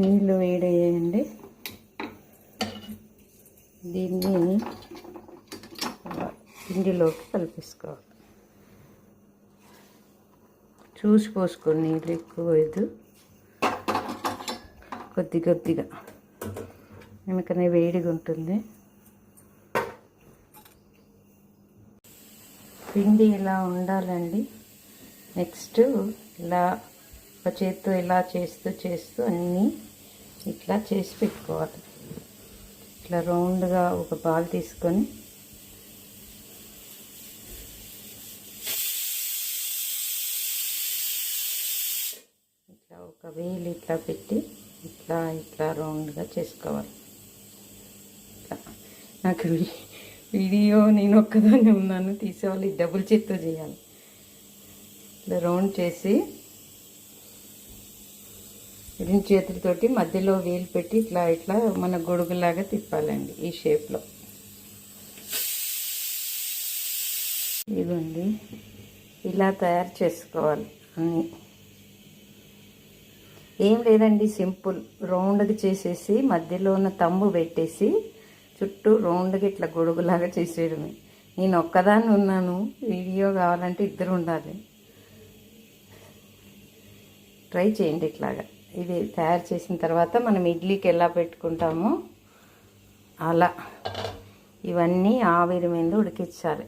నీళ్ళు వేడేయండి. దీన్ని పిండిలోకి కలిపేసుకోవాలి. చూసి పోసుకొని నీళ్ళు ఎక్కువ వేయద్దు, కొద్ది కొద్దిగా, ఎందుకనే వేడిగా ఉంటుంది. పిండి ఇలా ఉండాలండి. నెక్స్ట్ ఇలా ఒక చేత్తో ఇలా చేస్తూ చేస్తూ అన్నీ ఇట్లా చేసి పెట్టుకోవాలి. ఇట్లా రౌండ్గా ఒక బాల్ తీసుకొని ఇట్లా ఒక వేలు ఇట్లా పెట్టి ఇట్లా ఇట్లా రౌండ్గా చేసుకోవాలి. ఇట్లా నాకు వీడియో నేను ఒక్కదాన్ని ఉన్నాను, తీసేవాళ్ళు డబుల్ చేత్తో చేయాలి. ఇట్లా రౌండ్ చేసి రెండు చేతులతోటి మధ్యలో వేలు పెట్టి ఇట్లా ఇట్లా మన గొడుగులాగా తిప్పాలండి ఈ షేప్లో. ఇదిగోండి, ఇలా తయారు చేసుకోవాలి అన్నీ. ఏం లేదండి, సింపుల్. రౌండ్గా చేసేసి మధ్యలో ఉన్న తమ్ము పెట్టేసి చుట్టూ రౌండ్గా ఇట్లా గొడుగులాగా చేసేయడమే. నేను ఒక్కదాన్ని ఉన్నాను, వీడియో కావాలంటే ఇద్దరు ఉండాలి. ట్రై చేయండి ఇట్లాగా. ఇది తయారు చేసిన తర్వాత మనం ఇడ్లీకి ఎలా పెట్టుకుంటామో అలా ఇవన్నీ ఆవిరి మీద ఉడికించాలి.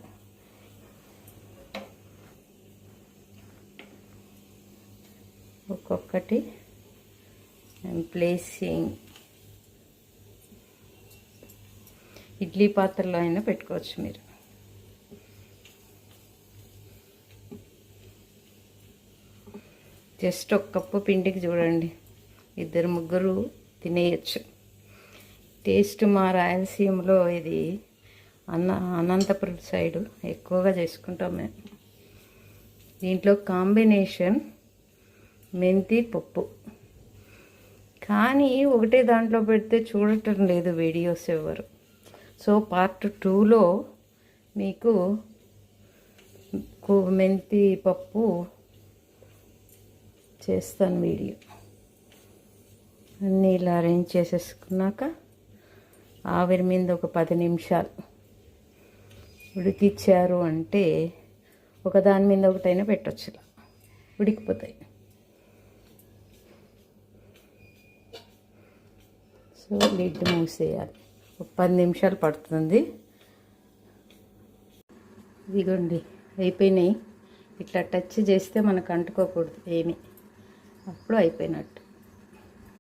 ఒక్కొక్కటి ప్లేసింగ్ ఇడ్లీ పాత్రలో అయినా పెట్టుకోవచ్చు మీరు. జస్ట్ ఒక కప్పు పిండికి చూడండి, ఇద్దరు ముగ్గురు తినేయచ్చు. టేస్ట్ మా రాయలసీమలో ఇది అనంతపురం సైడు ఎక్కువగా చేసుకుంటాం మేము. దీంట్లో కాంబినేషన్ మెంతి పప్పు, కానీ ఒకటే దాంట్లో పెడితే చూడటం లేదు వీడియోస్ ఎవరు. సో పార్ట్ 2లో మీకు మెంతి పప్పు చేస్తాను వీడియో. అన్నీ ఇలా అరేంజ్ చేసేసుకున్నాక ఆవిరి మీద ఒక 10 నిమిషాలు ఉడికిచ్చారు అంటే ఒకదాని మీద ఒకటైనా పెట్టచ్చు, ఇలా ఉడికిపోతాయి. సో లిడ్ మూసేయాలి. ఒక 10 నిమిషాలు పడుతుంది. ఇదిగోండి అయిపోయినాయి. ఇట్లా టచ్ చేస్తే మనకు అంటుకోకూడదు ఏమి, అప్పుడు అయిపోయినట్టు.